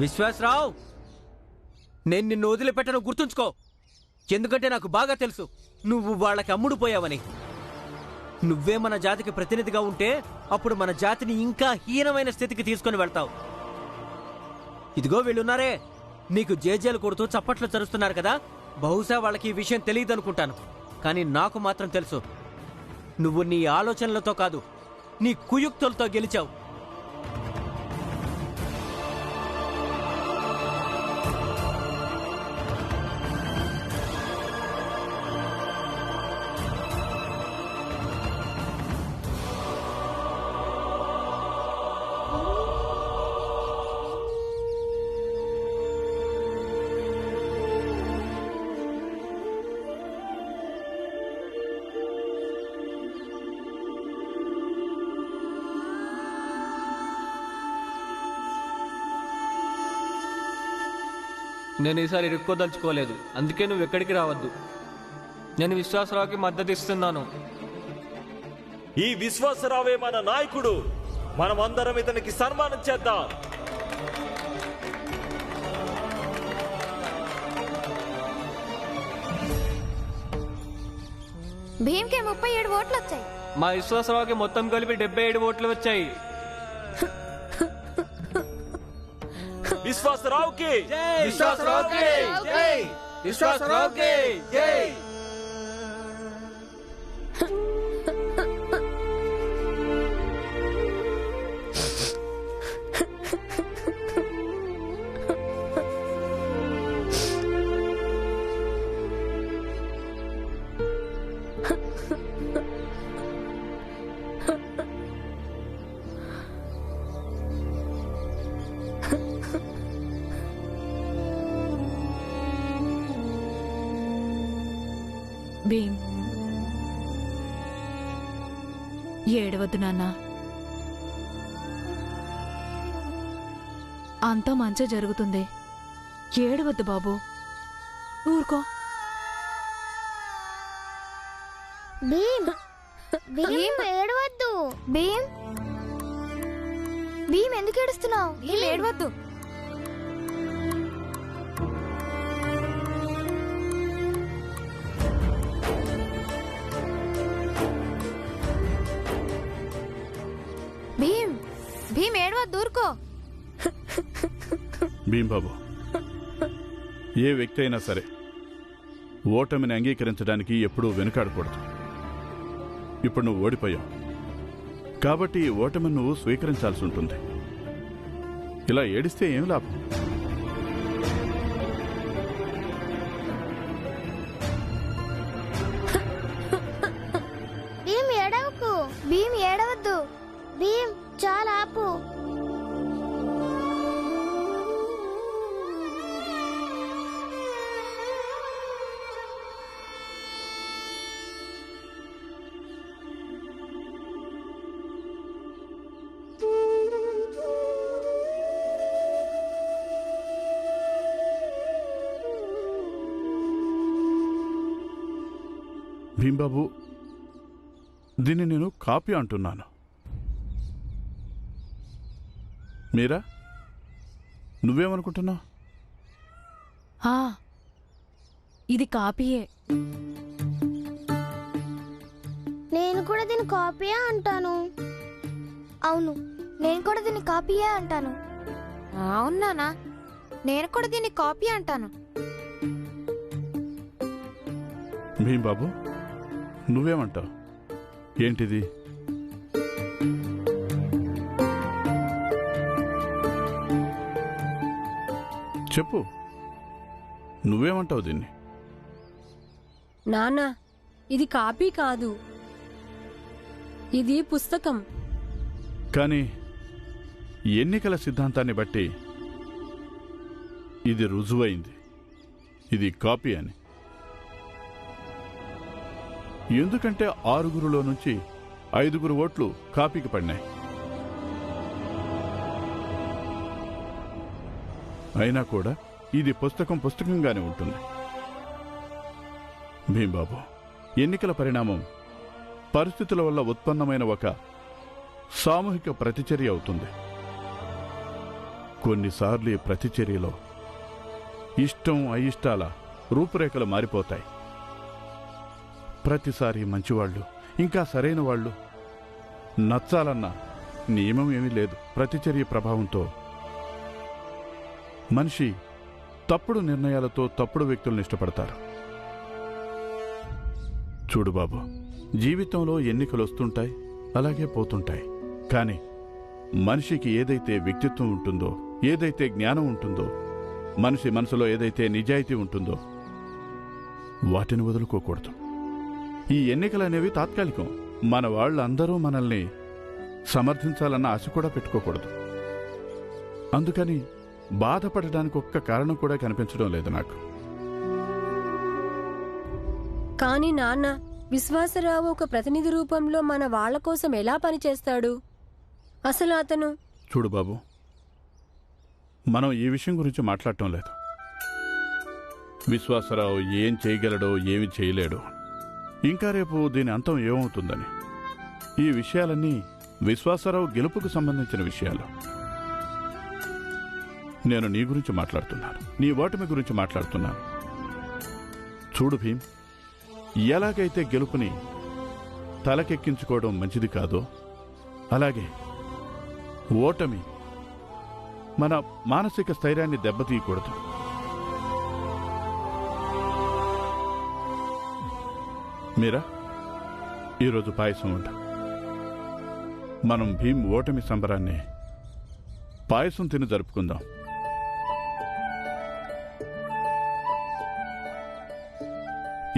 విశ్వాసరావు, నేను నిన్ను వదిలిపెట్టను, గుర్తుంచుకో. ఎందుకంటే నాకు బాగా తెలుసు నువ్వు వాళ్ళకి అమ్ముడు పోయావని. నువ్వే మన జాతికి ప్రతినిధిగా ఉంటే అప్పుడు మన జాతిని ఇంకా హీనమైన స్థితికి తీసుకుని వెళ్తావు. ఇదిగో వీళ్ళున్నారే, నీకు జేజేలు కొడుతూ చప్పట్లు చరుస్తున్నారు కదా. బహుశా వాళ్ళకి ఈ విషయం తెలియదు అనుకుంటాను, కానీ నాకు మాత్రం తెలుసు. నువ్వు నీ ఆలోచనలతో కాదు, నీ కుయుక్తులతో గెలిచావు. నేను ఈసారి ఇరుక్కోదలుచుకోలేదు, అందుకే నువ్వు ఎక్కడికి రావద్దు. నేను విశ్వాసరావుకి మద్దతు ఇస్తున్నాను. ఈ విశ్వాసరావే మన నాయకుడు. మనమందరం ఇతనికి సన్మానం చేద్దాం. భీమ్కి 37 ఓట్లు వచ్చాయి. మా విశ్వాసరావుకి మొత్తం కలిపి 77 ఓట్లు వచ్చాయి. విశ్వాసరావుకి విశ్వాసరావుకి జై! విశ్వాసరావుకి జై! భీమ్, ఏడవద్దు నాన్న. అంతా మంచి జరుగుతుంది. ఏడవద్దు బాబు, ఊరుకో. భీమ్, భీమ్ ఏడవద్దు. భీమ్, భీమ్ ఎందుకు ఏడుస్తున్నావు? భీమ్ ఏడవద్దు. భీమ్, భీమ్ ఏడవద్దు, ఊరుకో. భీమ్ బాబు, ఏ వ్యక్తి అయినా సరే ఓటమిని అంగీకరించడానికి ఎప్పుడూ వెనుకాడకూడదు. ఇప్పుడు నువ్వు ఓడిపోయావు కాబట్టి ఈ ఓటమిని నువ్వు స్వీకరించాల్సి ఉంటుంది. ఇలా ఏడిస్తే ఏం లాభం? భీమ్ ఏడవకు. భీమ్ ఏడవద్దు. భీమ్ చాలా ఆపు. భీంబాబు, దీన్ని నేను కాపీ అంటున్నాను. మీరా, నువ్వేమనుకుంటున్నావు? ఇది కాపీయే. నేను కూడా దీని కాపీయే అంటాను. అవును, నేను కూడా దీన్ని కాపీయే అంటాను. అవునానా, నేను కూడా దీన్ని కాపీ అంటాను. భీంబాబు, నువ్వేమంటావు? ఏంటిది? చెప్పు, నువ్వేమంటావు దీన్ని? నాన్న, ఇది కాపీ కాదు, ఇది పుస్తకం. కానీ ఎన్నికల సిద్ధాంతాన్ని బట్టి ఇది రుజువైంది, ఇది కాపీ అని. ఎందుకంటే 6గురిలో నుంచి 5గురు ఓట్లు కాపీకి పడినాయి. అయినా కూడా ఇది పుస్తకంగానే ఉంటుంది. భీంబాబు, ఎన్నికల పరిణామం పరిస్థితుల వల్ల ఉత్పన్నమైన ఒక సామూహిక ప్రతిచర్య అవుతుంది. కొన్నిసార్లు ఈ ప్రతిచర్యలో ఇష్టం అయిష్టాల రూపురేఖలు మారిపోతాయి. ప్రతిసారి మంచివాళ్ళు ఇంకా సరైన వాళ్ళు నచ్చాలన్న నియమం ఏమీ లేదు. ప్రతిచర్య ప్రభావంతో మనిషి తప్పుడు నిర్ణయాలతో తప్పుడు వ్యక్తులను ఇష్టపడతారు. చూడు బాబు, జీవితంలో ఎన్నికలు వస్తుంటాయి, అలాగే పోతుంటాయి. కానీ మనిషికి ఏదైతే వ్యక్తిత్వం ఉంటుందో, ఏదైతే జ్ఞానం ఉంటుందో, మనిషి మనసులో ఏదైతే నిజాయితీ ఉంటుందో వాటిని వదులుకోకూడదు. ఈ ఎన్నికలనేవి తాత్కాలికం. మన వాళ్ళందరూ మనల్ని సమర్థించాలన్న ఆశ కూడా పెట్టుకోకూడదు. అందుకని బాధపడడానికి ఒక్క కారణం కూడా కనిపించడం లేదు నాకు. కానీ నాన్న, విశ్వాసరావు ఒక ప్రతినిధి రూపంలో మన వాళ్ళ కోసం ఎలా పనిచేస్తాడు? అసలు అతను... చూడు బాబు, మనం ఈ విషయం గురించి మాట్లాడటం లేదు. విశ్వాసరావు ఏం చేయగలడో ఏమి చేయలేడో, ఇంకా రేపు దీని అంతం ఏమవుతుందని. ఈ విషయాలన్నీ విశ్వాసరావు గెలుపుకు సంబంధించిన విషయాలు. నేను నీ గురించి మాట్లాడుతున్నాను, నీ ఓటమి గురించి మాట్లాడుతున్నాను. చూడు భీమ్, ఎలాగైతే గెలుపుని తలకెక్కించుకోవడం మంచిది కాదో, అలాగే ఓటమి మన మానసిక స్థైర్యాన్ని దెబ్బతీయకూడదు. మీరా, ఈరోజు పాయసం ఉంట. మనం భీమ్ ఓటమి సంబరాన్ని పాయసం తిని జరుపుకుందాం.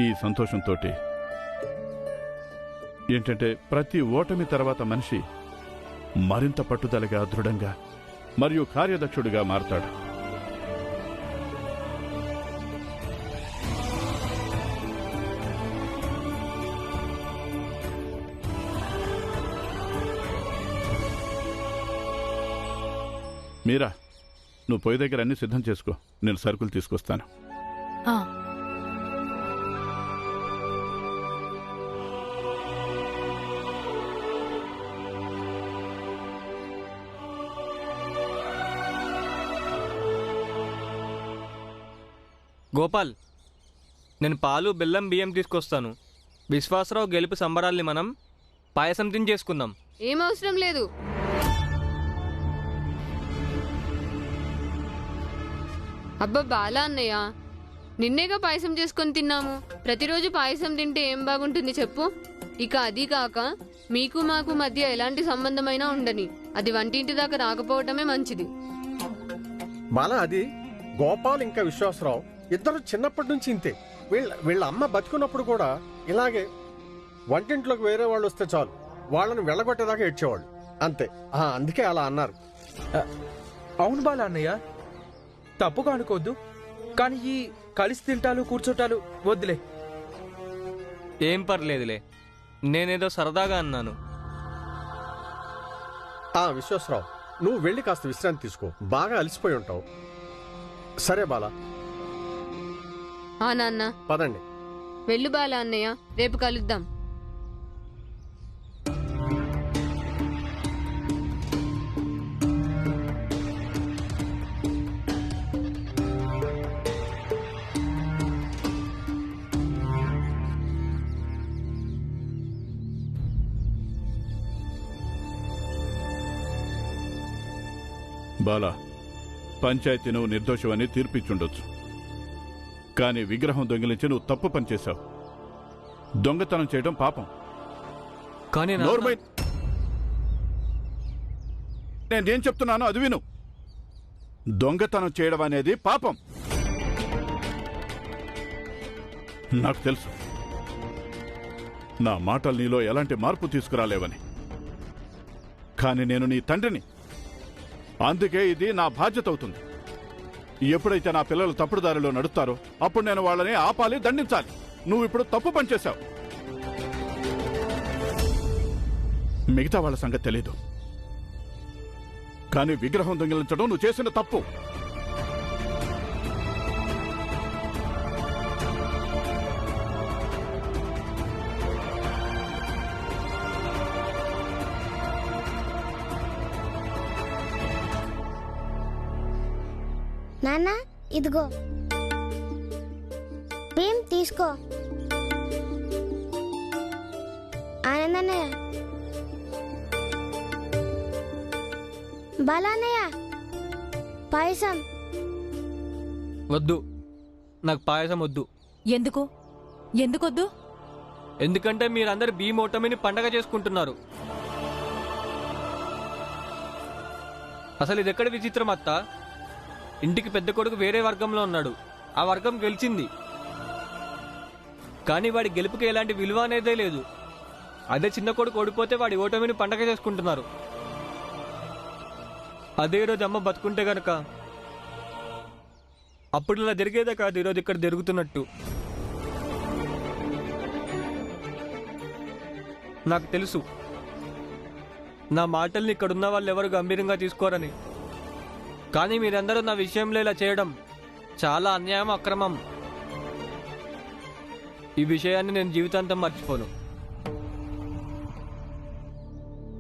ఈ సంతోషంతో ఏంటంటే, ప్రతి ఓటమి తర్వాత మనిషి మరింత పట్టుదలగా, దృఢంగా మరియు కార్యదక్షుడిగా మారతాడు. మీరా, నువ్వు పొయ్యి దగ్గర అన్ని సిద్ధం చేసుకో, నేను సరుకులు తీసుకొస్తాను. ఆ, గోపాల్, నేను పాలు, బెల్లం, బియ్యం తీసుకొస్తాను. విశ్వాసరావు గెలుపు సంబరాల్ని మనం పాయసం తిని చేసుకుందాం. ఏం అవసరం లేదు. అబ్బా బాలా అన్నయ్య, నిన్నేగా పాయసం చేసుకొని తిన్నాము. ప్రతిరోజు పాయసం తింటే ఏం బాగుంటుంది చెప్పు? ఇక అది కాక మీకు మాకు మధ్య ఎలాంటి సంబంధమైనా ఉండని, అది వంటింటి దాకా రాకపోవటమే మంచిది. బాలా, అది గోపాల్ ఇంకా విశ్వాసరావు ఇద్దరు చిన్నప్పటి నుంచి ఇంతే. వీళ్ళ అమ్మ బతుకున్నప్పుడు కూడా ఇలాగే వంటింట్లోకి వేరే వాళ్ళు వస్తే చాలు వాళ్ళని వెళ్ళగొట్టేదాకా ఏడ్చేవాళ్ళు, అంతే. అందుకే అలా అన్నారు. అవును బాలా అన్నయ్య, తప్పుగా అనుకోవద్దు. కానీ ఈ కలిసి తింటాలు కూర్చోటాలు వద్దులే. ఏం పర్లేదులే, నేనేదో సరదాగా అన్నాను. విశ్వాసరావు, నువ్వు వెళ్ళి కాస్త విశ్రాంతి తీసుకో, బాగా అలసిపోయి ఉంటావు. సరే బాలా. నాన్న పదండి. వెళ్ళు బాలా అన్నయ్య, రేపు కలుద్దాం. బాలా, పంచాయతీ నువ్వు నిర్దోషమని తీర్పిచ్చుండొచ్చు, కానీ విగ్రహం దొంగిలించి నువ్వు తప్పు పనిచేశావు. దొంగతనం చేయడం పాపం. కానీ నేనేం చెప్తున్నానో అది విను. దొంగతనం చేయడం అనేది పాపం. నాకు తెలుసు నా మాటలు నీలో ఎలాంటి మార్పు తీసుకురాలేవని, కానీ నేను నీ తండ్రిని, అందుకే ఇది నా బాధ్యత అవుతుంది. ఎప్పుడైతే నా పిల్లలు తప్పుడు దారిలో నడుస్తారో అప్పుడు నేను వాళ్ళని ఆపాలి, దండించాలి. నువ్వు ఇప్పుడు తప్పు పనిచేశావు. మిగతా వాళ్ళ సంగతి తెలీదు, కానీ విగ్రహం దొంగిలించడం నువ్వు చేసిన తప్పు. నాన్న ఇదిగో భీమ్ తీసుకో. ఆనందన్నయ్య, బాలన్నయ్య పాయసం. వద్దు, నాకు పాయసం వద్దు. ఎందుకు ఎందుకొద్దు? ఎందుకంటే మీరందరు భీమ్ ఓటమిని పండగ చేసుకుంటున్నారు. అసలు ఇది ఎక్కడ విచిత్రం అత్త? ఇంటికి పెద్ద కొడుకు వేరే వర్గంలో ఉన్నాడు, ఆ వర్గం గెలిచింది, కానీ వాడి గెలుపుకి ఎలాంటి విలువ అనేదే లేదు. అదే చిన్న కొడుకు ఓడిపోతే వాడి ఓటమిని పండగ చేసుకుంటున్నారు. అదే రోజు అమ్మ బతుకుంటే గనక అప్పుడు ఇలా జరిగేదే కాదు ఈరోజు ఇక్కడ జరుగుతున్నట్టు. నాకు తెలుసు నా మాటల్ని ఇక్కడున్న వాళ్ళు ఎవరు గంభీరంగా తీసుకోరని, కానీ మీరందరూ నా విషయంలో ఇలా చేయడం చాలా అన్యాయం, అక్రమం. ఈ విషయాన్ని నేను జీవితాంతం మర్చిపోను.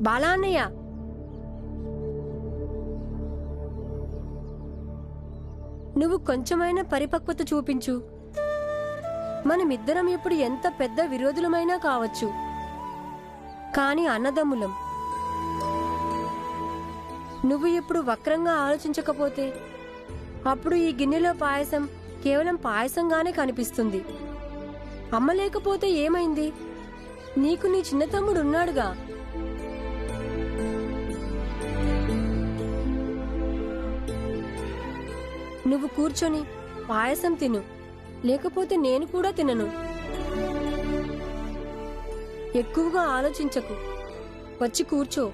బాలా అన్నయ్య, నువ్వు కొంచెమైనా పరిపక్వత చూపించు. మనమిద్దరం ఇప్పుడు ఎంత పెద్ద విరోధులమైనా కావచ్చు, కానీ అన్నదమ్ములం. నువ్వు ఇప్పుడు వక్రంగా ఆలోచించకపోతే అప్పుడు ఈ గిన్నెలో పాయసం కేవలం పాయసంగానే కనిపిస్తుంది. అమ్మ లేకపోతే ఏమైంది? నీకు నీ చిన్న తమ్ముడు ఉన్నాడుగా. నువ్వు కూర్చొని పాయసం తిను, లేకపోతే నేను కూడా తినను. ఎక్కువగా ఆలోచించకు, వచ్చి కూర్చో.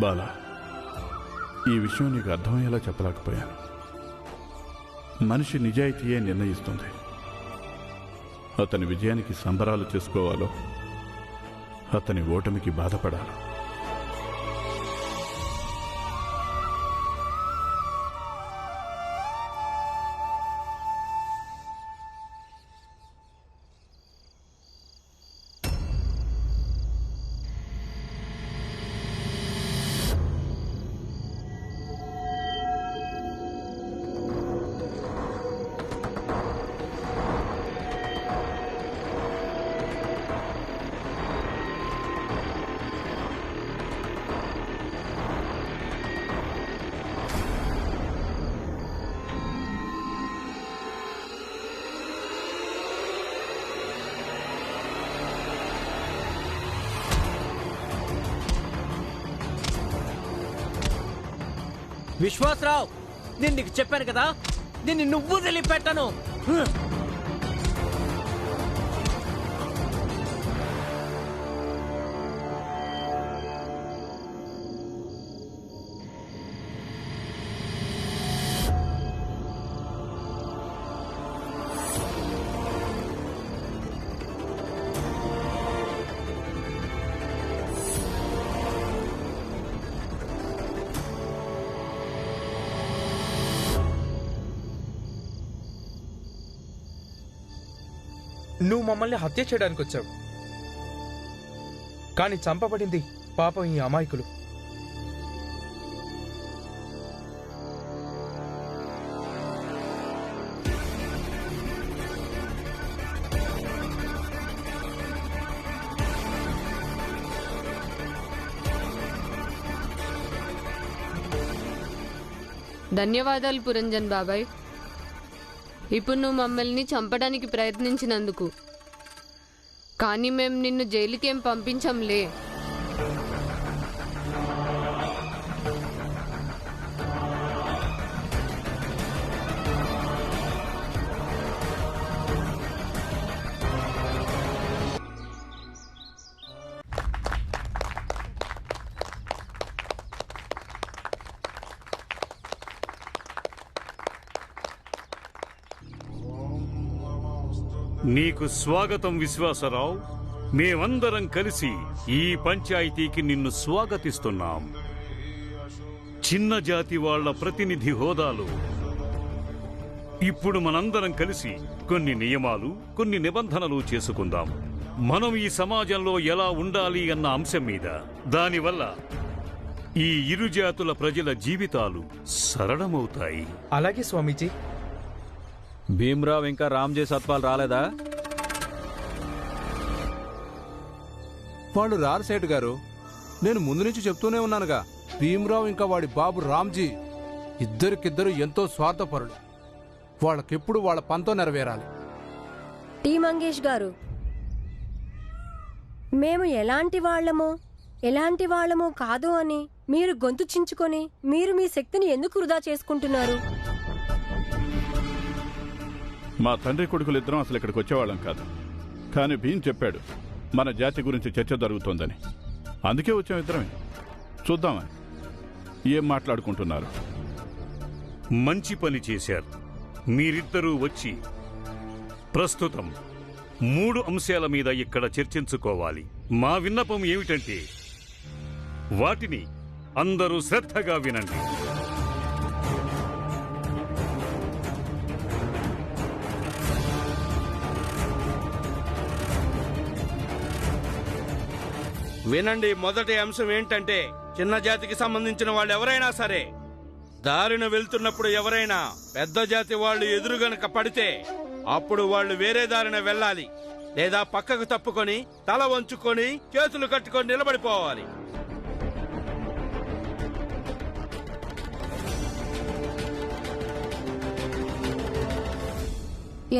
బాలా, ఈ విషయం నీకు అర్థమయ్యేలా చెప్పలేకపోయాను. మనిషి నిజాయితీయే నిర్ణయిస్తుంది అతని విజయానికి సంబరాలు చేసుకోవాలో అతని ఓటమికి బాధపడాలి. విశ్వాసరావు, నేను నీకు చెప్పాను కదా, దీన్ని నువ్వు తెలియపెట్టను. నువ్వు మమ్మల్ని హత్య చేయడానికి వచ్చావు, కానీ చంపబడింది పాపం ఈ అమాయకులు. ధన్యవాదాలు పురంజన్ బాబాయ్. ఇప్పుడు నువ్వు మమ్మల్ని చంపడానికి ప్రయత్నించినందుకు, కానీ మేము నిన్ను జైలుకేం పంపించంలే. నీకు స్వాగతం విశ్వాసరావు. మేమందరం కలిసి ఈ పంచాయతీకి నిన్ను స్వాగతిస్తున్నాం. చిన్న జాతి వాళ్ల ప్రతినిధి హోదాలో ఇప్పుడు మనందరం కలిసి కొన్ని నియమాలు, కొన్ని నిబంధనలు చేసుకుందాం. మనం ఈ సమాజంలో ఎలా ఉండాలి అన్న అంశం మీద. దానివల్ల ఈ ఇరు జాతుల ప్రజల జీవితాలు సరళమవుతాయి. అలాగే స్వామీజీ. భీమ్రావ్ ఇంకా రామ్జీ సత్పాల్ రాలేదా? వాళ్ళు రారు సేటు గారు. నేను ముందు నుంచి చెప్తూనే ఉన్నానుగా, భీమ్రావ్ ఇంకా వాడి బాబు రామ్జీ ఇద్దరికిద్దరు ఎంతో స్వార్థపరులు. వాళ్ళకెప్పుడు వాళ్ళ పంతో నెరవేరాలి. టీ మంగేష్ గారు, మేము ఎలాంటి వాళ్ళమో కాదు అని మీరు గొంతు చించుకొని మీరు మీ శక్తిని ఎందుకు వృధా చేసుకుంటున్నారు? మా తండ్రి కొడుకులిద్దరం అసలు ఇక్కడికి వచ్చేవాళ్ళం కాదు. కానీ భీమ్ చెప్పాడు మన జాతి గురించి చర్చ జరుగుతోందని. అందుకే వచ్చాం ఇద్దరమే. చూద్దామా ఏం మాట్లాడుకుంటున్నారు. మంచి పని చేశారు. మీరిద్దరూ వచ్చి ప్రస్తుతం 3 అంశాల మీద ఇక్కడ చర్చించుకోవాలి. మా విన్నపం ఏమిటంటే వాటిని అందరూ శ్రద్ధగా వినండి. వినండి. మొదటి అంశం ఏంటంటే, చిన్న జాతికి సంబంధించిన వాళ్ళు ఎవరైనా సరే దారిన వెళ్తున్నప్పుడు ఎవరైనా పెద్ద జాతి వాళ్ళు ఎదురు గనక పడితే అప్పుడు వాళ్ళు వేరే దారిన వెళ్ళాలి, లేదా పక్కకు తప్పుకొని తల వంచుకొని చేతులు కట్టుకొని నిలబడిపోవాలి.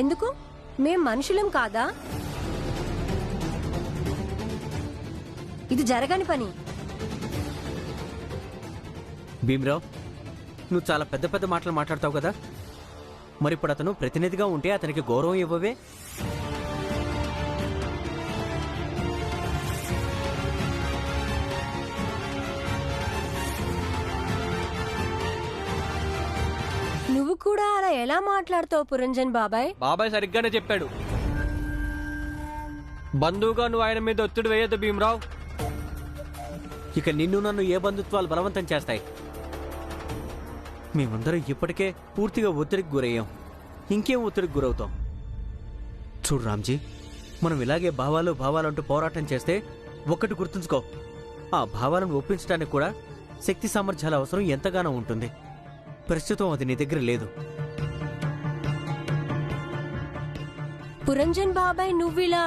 ఎందుకు? మేం మనుషులం కాదా? ఇది జరగని పని. భీమ్రావ్, నువ్వు చాలా పెద్ద పెద్ద మాటలు మాట్లాడతావు కదా, మరి ఇప్పుడు అతను ప్రతినిధిగా ఉంటే అతనికి గౌరవం ఇవ్వవే? నువ్వు కూడా అలా ఎలా మాట్లాడతావు పురంజన్ బాబాయ్? బాబాయ్ సరిగ్గానే చెప్పాడు. బంధువుగా నువ్వు ఆయన మీద ఒత్తిడి వేయద్దు భీమ్రావ్. ఇక నిన్ను నన్ను ఏ బంధుత్వాలు బలవంతం చేస్తాయి? మేమందరం ఇప్పటికే పూర్తిగా ఒత్తిడికి గురయ్యాం. ఇంకేం ఒత్తిడికి గురవుతాం? చూడు రామ్జీ, మనం ఇలాగే భావాలంటూ పోరాటం చేస్తే ఒక్కటి గుర్తుంచుకో, ఆ భావాలను ఒప్పించడానికి కూడా శక్తి సామర్థ్యాల అవసరం ఎంతగానో ఉంటుంది. ప్రస్తుతం అది నీ దగ్గర లేదు. పురంజన్ బాబాయ్, నువ్విలా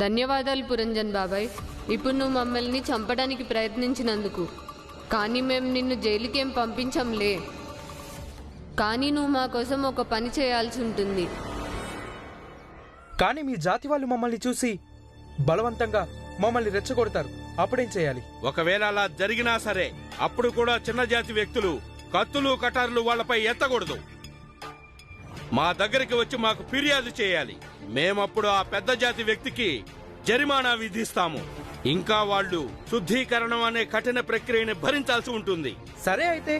ధన్యవాదాలు పురంజన్ బాబాయ్. ఇప్పుడు నువ్వు మమ్మల్ని చంపడానికి ప్రయత్నించినందుకు. కానీ మేము నిన్ను జైలుకేం పంపించంలే. కానీ నువ్వు మా కోసం ఒక పని చేయాల్సి ఉంటుంది. కానీ మీ జాతి వాళ్ళు మమ్మల్ని చూసి బలవంతంగా మమ్మల్ని రెచ్చగొడతారు. అప్పుడేం చేయాలి? ఒకవేళ అలా జరిగినా సరే అప్పుడు కూడా చిన్న జాతి వ్యక్తులు కత్తులు కటార్లు వాళ్లపై ఎత్తకూడదు. మా దగ్గరికి వచ్చి మాకు ఫిర్యాదు చేయాలి. మేమప్పుడు ఆ పెద్ద జాతి వ్యక్తికి జరిమానా విధిస్తాము. ఇంకా వాళ్ళు శుద్ధీకరణం అనే కఠిన ప్రక్రియని భరించాల్సి ఉంటుంది. సరే, అయితే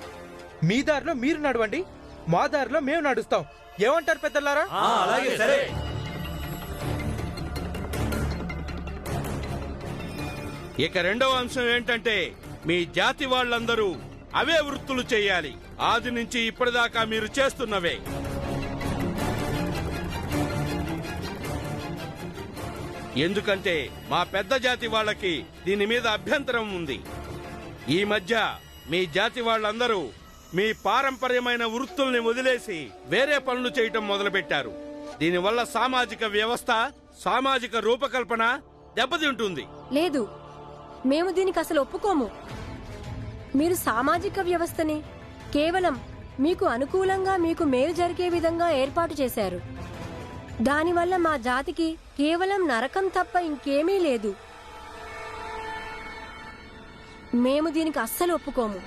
మీ దారిలో మీరు నడవండి, మా దారిలో మేము నడుస్తాం. ఏమంటారు పెద్దలారా? అలాగే, సరే. ఇక రెండవ అంశం ఏంటంటే, మీ జాతి వాళ్ళందరూ అవే వృత్తులు చేయాలి, ఆది నుంచి ఇప్పటిదాకా మీరు చేస్తున్నవే. ఎందుకంటే మా పెద్ద జాతి వాళ్ళకి దీని మీద అభ్యంతరం ఉంది. ఈ మధ్య మీ జాతి వాళ్ళందరూ మీ పారంపర్యమైన వృత్తుల్ని వదిలేసి వేరే పనులు చేయటం మొదలుపెట్టారు. దీనివల్ల సామాజిక వ్యవస్థ, సామాజిక రూపకల్పన దెబ్బతింటుంది. లేదు, మేము దీనికి అసలు ఒప్పుకోము. మీరు సామాజిక వ్యవస్థని కేవలం మీకు అనుకూలంగా మీకు మేలు జరిగే విధంగా ఏర్పాటు చేశారు. దానివల్ల మా జాతికి కేవలం నరకం తప్ప ఇంకేమీ లేదు. మేము దీనికి అస్సలు ఒప్పుకోము.